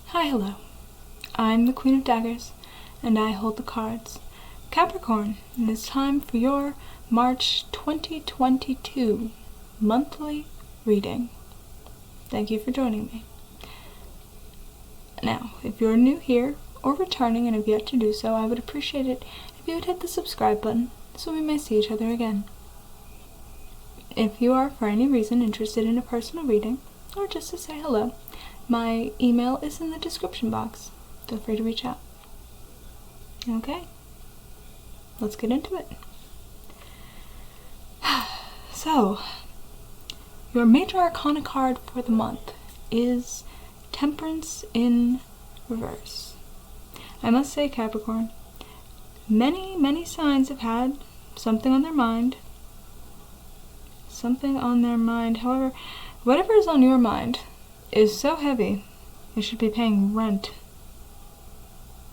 Hi, hello. I'm the Queen of Daggers, and I hold the cards. Capricorn, it is time for your March 2022 monthly reading. Thank you for joining me. Now, if you're new here or returning and have yet to do so, I would appreciate it if you would hit the subscribe button so we may see each other again. If you are for any reason interested in a personal reading, or just to say hello, my email is in the description box. Feel free to reach out. Okay, let's get into it. So, your major arcana card for the month is Temperance in reverse. I must say, Capricorn, many signs have had something on their mind. However, whatever is on your mind is so heavy, you should be paying rent.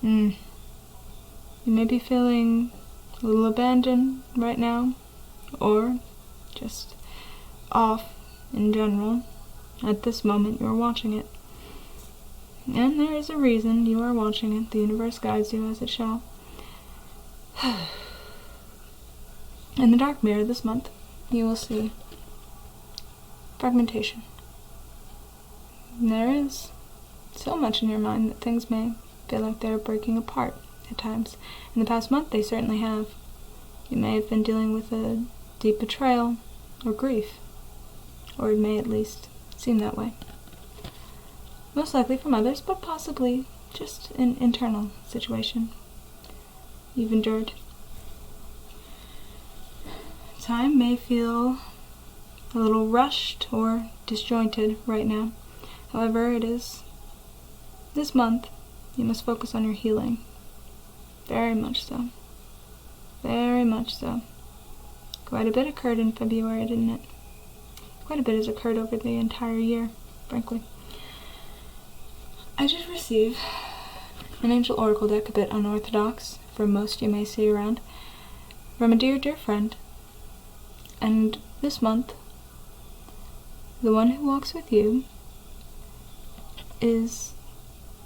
You may be feeling a little abandoned right now, or just off in general at this moment you're watching it. And there is a reason you are watching it. The universe guides you as it shall. In the dark mirror this month, you will see fragmentation. There is so much in your mind that things may feel like they're breaking apart at times. In the past month, they certainly have. You may have been dealing with a deep betrayal or grief, or it may at least seem that way. Most likely from others, but possibly just an internal situation you've endured. Time may feel a little rushed or disjointed right now. However, it is this month you must focus on your healing. Very much so. Very much so. Quite a bit occurred in February, didn't it? Quite a bit has occurred over the entire year, frankly. I did receive an Angel Oracle deck, a bit unorthodox for most you may see around, from a dear friend. And this month, the one who walks with you is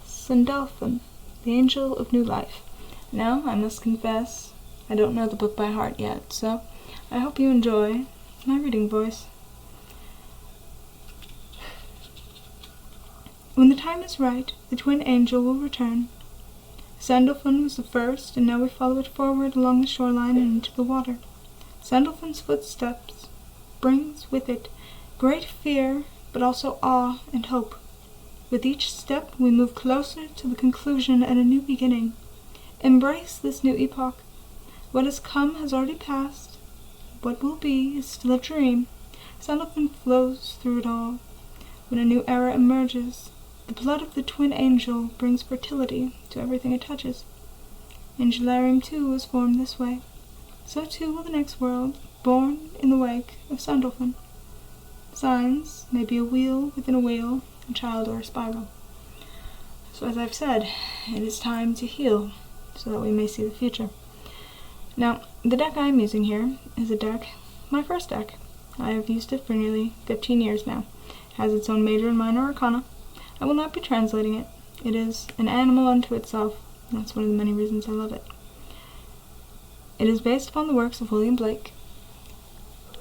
Sandalphon, the Angel of New Life. Now, I must confess, I don't know the book by heart yet, so I hope you enjoy my reading voice. When the time is right, the twin angel will return. Sandalphon was the first, and now we follow it forward along the shoreline and into the water. Sandalphon's footsteps brings with it great fear, but also awe and hope. With each step, we move closer to the conclusion and a new beginning. Embrace this new epoch. What has come has already passed. What will be is still a dream. Sandalphon flows through it all. When a new era emerges, the blood of the twin angel brings fertility to everything it touches. Angelarium too was formed this way. So too will the next world, born in the wake of Sandalphon. Signs may be a wheel within a wheel, a child or a spiral. So as I've said, it is time to heal, so that we may see the future. Now, the deck I am using here is a deck, my first deck. I have used it for nearly 15 years now. It has its own major and minor arcana. I will not be translating it. It is an animal unto itself. That's one of the many reasons I love it. It is based upon the works of William Blake.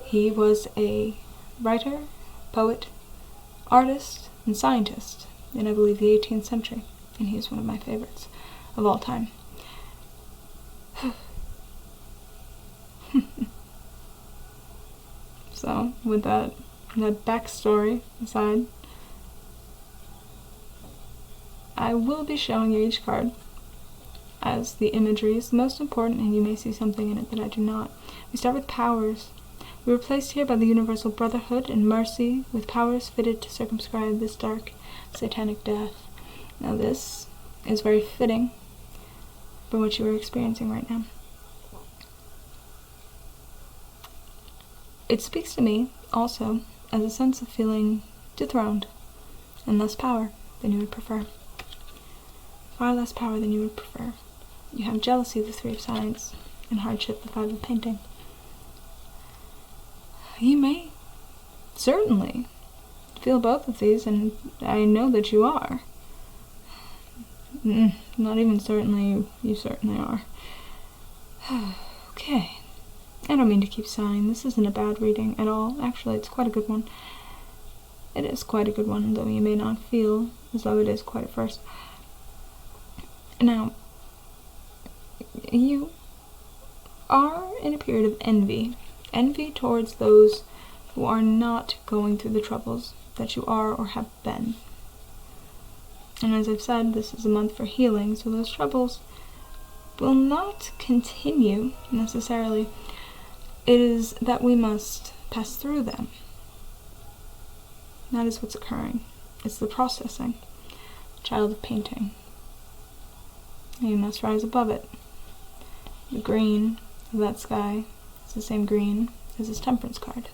He was a writer, poet, artist, and scientist in, I believe, the 18th century, and he is one of my favorites of all time. So, with that backstory aside, I will be showing you each card, as the imagery is the most important, and you may see something in it that I do not. We start with powers. We were placed here by the universal brotherhood and mercy, with powers fitted to circumscribe this dark, satanic death. Now this is very fitting for what you are experiencing right now. It speaks to me, also, as a sense of feeling dethroned, and less power than you would prefer. Far less power than you would prefer. You have jealousy, the Three of Science, and hardship, the Five of Painting. You may certainly feel both of these, and I know that you are. Not even certainly, you certainly are. Okay. I don't mean to keep sighing. This isn't a bad reading at all. Actually, it's quite a good one. It is quite a good one, though you may not feel as though it is quite at first. Now, you are in a period of envy. Envy towards those who are not going through the troubles that you are or have been. And as I've said, this is a month for healing, so those troubles will not continue necessarily. It is that we must pass through them. That is what's occurring. It's the processing. Child of painting. You must rise above it. The green of that sky is the same green as his temperance card.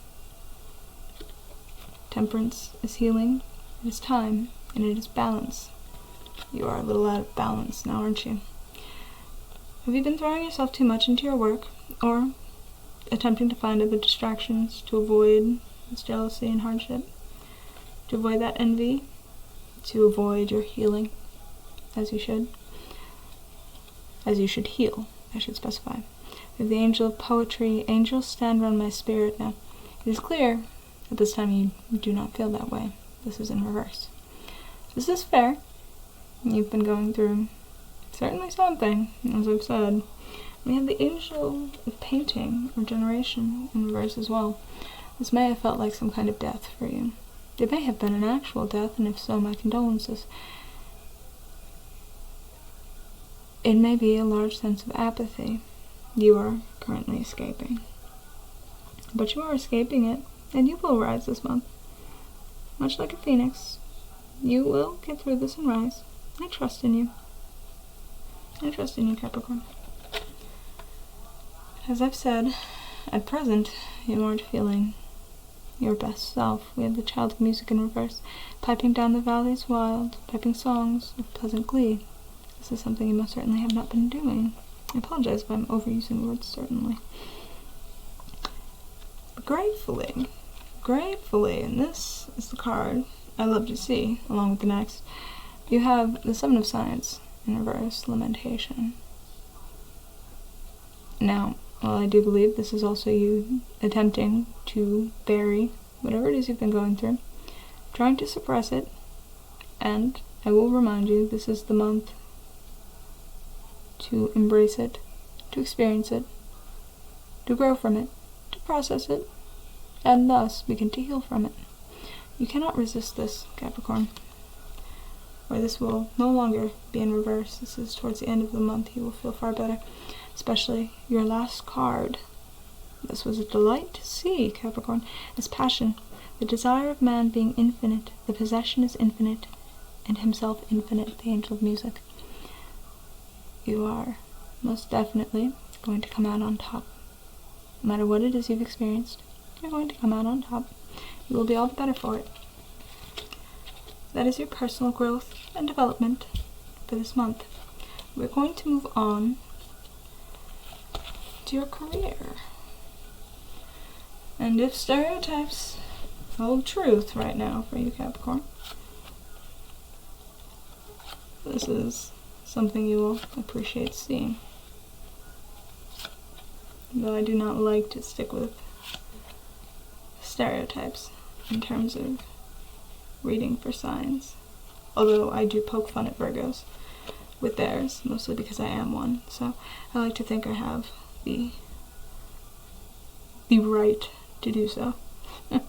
Temperance is healing, it is time, and it is balance. You are a little out of balance now, aren't you? Have you been throwing yourself too much into your work, or attempting to find other distractions to avoid this jealousy and hardship? To avoid that envy? To avoid your healing, as you should? As you should heal, I should specify. We have the angel of poetry. Angels stand around my spirit. Now, it is clear at this time you do not feel that way. This is in reverse. This is fair. You've been going through certainly something, as I've said. We have the angel of painting or generation in reverse as well. This may have felt like some kind of death for you. It may have been an actual death, and if so, my condolences. It may be a large sense of apathy you are currently escaping. But you are escaping it, and you will rise this month. Much like a phoenix, you will get through this and rise. I trust in you. I trust in you, Capricorn. As I've said, at present, you aren't feeling your best self. We have the child of music in reverse, piping down the valleys wild, piping songs of pleasant glee. This is something you most certainly have not been doing. I apologize if I'm overusing words, certainly. But gratefully, and this is the card I love to see, along with the next, you have the Seven of Science in reverse, lamentation. Now, while I do believe this is also you attempting to bury whatever it is you've been going through, trying to suppress it, and I will remind you, this is the month to embrace it, to experience it, to grow from it, to process it, and thus begin to heal from it. You cannot resist this, Capricorn. Or this will no longer be in reverse. This is towards the end of the month. You will feel far better. Especially your last card. This was a delight to see, Capricorn. As passion, the desire of man being infinite, the possession is infinite, and himself infinite, the angel of music. You are most definitely going to come out on top. No matter what it is you've experienced, you're going to come out on top. You will be all the better for it. That is your personal growth and development for this month. We're going to move on to your career. And if stereotypes hold truth right now for you, Capricorn, this is something you will appreciate seeing. Though I do not like to stick with stereotypes in terms of reading for signs. Although I do poke fun at Virgos with theirs, mostly because I am one. So I like to think I have the right to do so as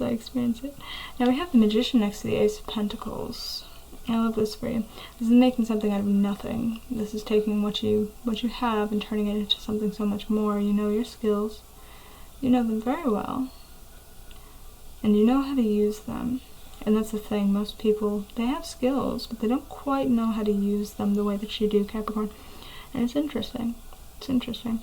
I experience it. Now we have the Magician next to the Ace of Pentacles. I love this for you. This is making something out of nothing. This is taking what you have and turning it into something so much more. You know your skills. You know them very well. And you know how to use them. And that's the thing, most people, they have skills, but they don't quite know how to use them the way that you do, Capricorn. And it's interesting. It's interesting.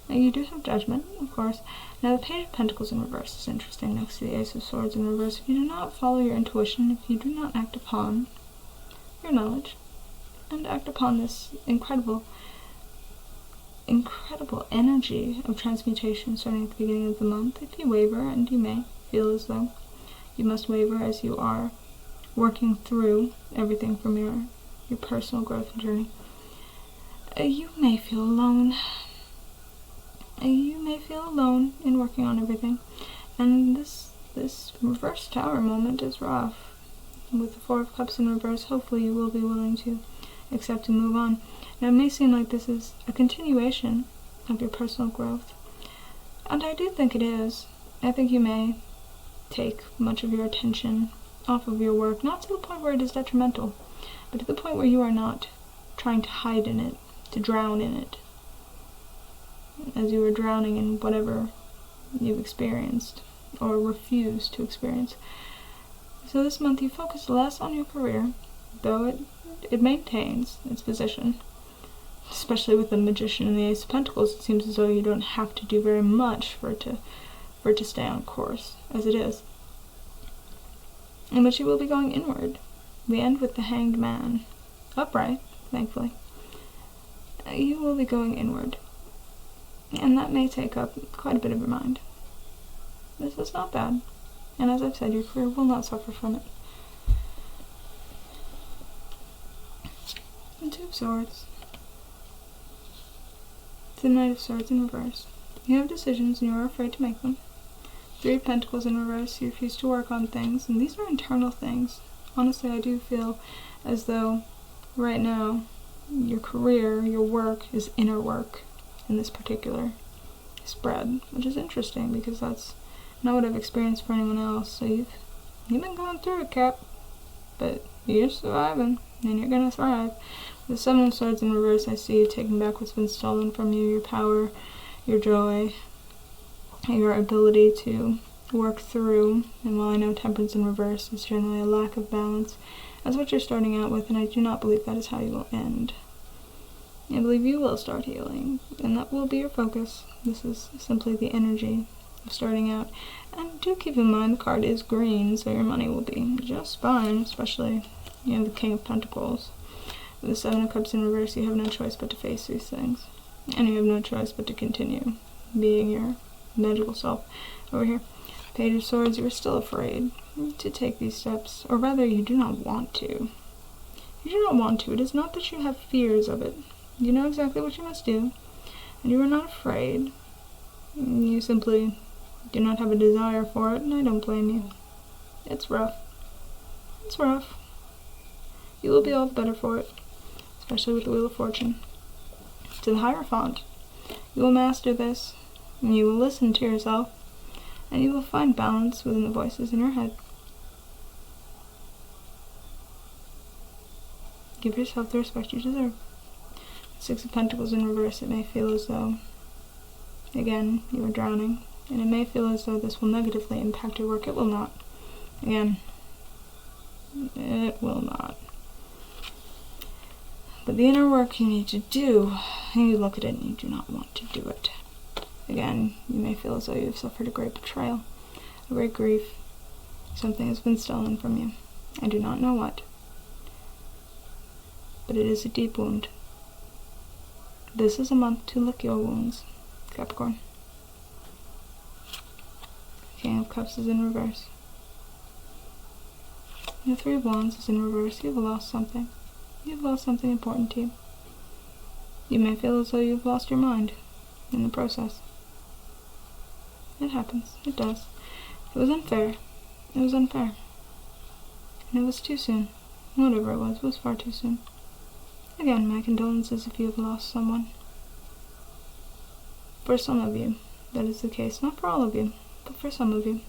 Now you do have judgment, of course. Now the Page of Pentacles in reverse is interesting next to the Ace of Swords in reverse. If you do not follow your intuition, if you do not act upon your knowledge, and act upon this incredible energy of transmutation starting at the beginning of the month, if you waver, and you may feel as though you must waver as you are working through everything from your your personal growth and journey. You may feel alone. You may feel alone in working on everything. And this reverse tower moment is rough. With the Four of Cups in reverse, hopefully you will be willing to accept and move on. Now, it may seem like this is a continuation of your personal growth. And I do think it is. I think you may take much of your attention off of your work, not to the point where it is detrimental, but to the point where you are not trying to hide in it, to drown in it, as you are drowning in whatever you've experienced or refused to experience. So this month you focus less on your career, though it maintains its position. Especially with the Magician and the Ace of Pentacles, it seems as though you don't have to do very much for it to stay on course, as it is. But you will be going inward. We end with the Hanged Man. Upright, thankfully. You will be going inward. And that may take up quite a bit of your mind. This is not bad. And as I've said, your career will not suffer from it. And Two of Swords. The Knight of Swords in reverse. You have decisions and you are afraid to make them. Three of Pentacles in reverse. You refuse to work on things. And these are internal things. Honestly, I do feel as though right now your career, your work, is inner work in this particular spread. Which is interesting because that's not what I've experienced for anyone else. So you've been going through it, Cap. But you're surviving. And you're gonna thrive. The Seven of Swords in reverse, I see you taking back what's been stolen from you, your power, your joy, your ability to work through. And while I know Temperance in reverse is generally a lack of balance, that's what you're starting out with, and I do not believe that is how you will end. I believe you will start healing, and that will be your focus. This is simply the energy of starting out. And do keep in mind the card is green, so your money will be just fine, especially you have the King of Pentacles. With the Seven of Cups in reverse, you have no choice but to face these things. And you have no choice but to continue being your magical self. Over here, Page of Swords, you are still afraid to take these steps. Or rather, you do not want to. You do not want to. It is not that you have fears of it. You know exactly what you must do. And you are not afraid. You simply do not have a desire for it, and I don't blame you. It's rough. It's rough. You will be all the better for it. Especially with the Wheel of Fortune. To the Hierophant. You will master this, and you will listen to yourself, and you will find balance within the voices in your head. Give yourself the respect you deserve. Six of Pentacles in reverse, it may feel as though, again, you are drowning, and it may feel as though this will negatively impact your work. It will not. Again, it will not. But the inner work you need to do, and you look at it and you do not want to do it. Again, you may feel as though you have suffered a great betrayal, a great grief. Something has been stolen from you. I do not know what. But it is a deep wound. This is a month to lick your wounds, Capricorn. King of Cups is in reverse. The Three of Wands is in reverse. You've lost something. You've lost something important to you. You may feel as though you've lost your mind in the process. It happens. It does. It was unfair. It was unfair. And it was too soon. Whatever it was far too soon. Again, my condolences if you have lost someone. For some of you, that is the case. Not for all of you, but for some of you.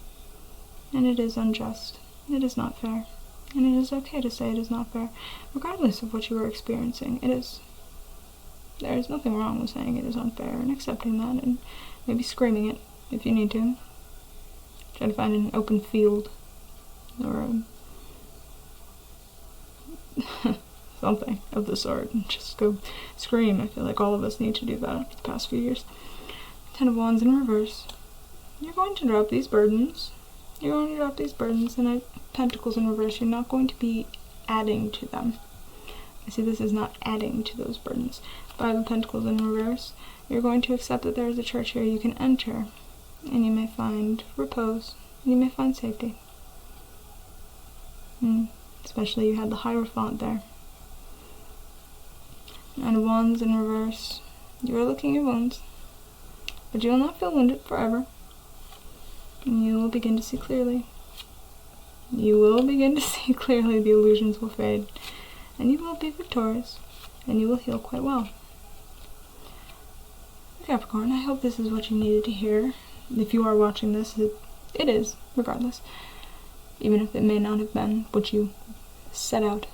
And it is unjust. It is not fair. And it is okay to say it is not fair, regardless of what you are experiencing. It is. There is nothing wrong with saying it is unfair and accepting that and maybe screaming it if you need to. Try to find an open field or something of the sort and just go scream. I feel like all of us need to do that after the past few years. Ten of Wands in reverse. You're going to drop these burdens. You're going to drop these burdens, and Pentacles in reverse, you're not going to be adding to them. I see this is not adding to those burdens. Five of Pentacles in reverse, you're going to accept that there is a church here you can enter, and you may find repose, and you may find safety. Especially you had the Hierophant there. Knight of Wands in reverse. You are licking your wounds, but you will not feel wounded forever. And you will begin to see clearly. You will begin to see clearly, the illusions will fade, and you will be victorious, and you will heal quite well. Capricorn, I hope this is what you needed to hear. If you are watching this, it is, regardless. Even if it may not have been what you set out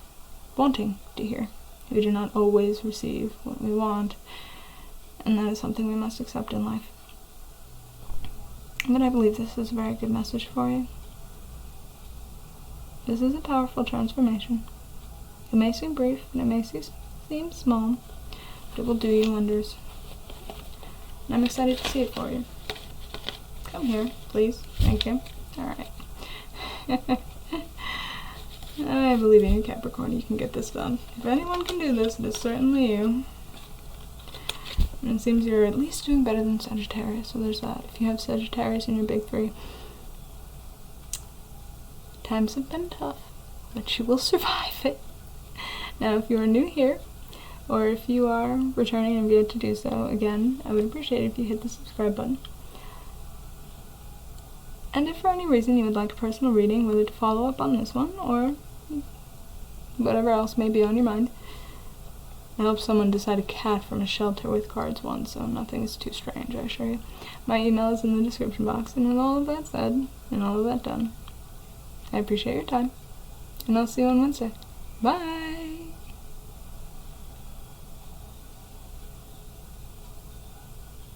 wanting to hear. We do not always receive what we want, and that is something we must accept in life. But I believe this is a very good message for you. This is a powerful transformation. It may seem brief, and it may seem small, but it will do you wonders. And I'm excited to see it for you. Come here, please. Thank you. Alright. I believe in you, Capricorn. You can get this done. If anyone can do this, it is certainly you. And it seems you're at least doing better than Sagittarius, so there's that. If you have Sagittarius in your big three, times have been tough, but you will survive it. Now, if you are new here, or if you are returning and have yet to do so, again, I would appreciate it if you hit the subscribe button. And if for any reason you would like a personal reading, whether to follow up on this one, or whatever else may be on your mind. I helped someone decide a cat from a shelter with cards once, so nothing is too strange, I assure you. My email is in the description box, and with all of that said, and all of that done, I appreciate your time, and I'll see you on Wednesday. Bye!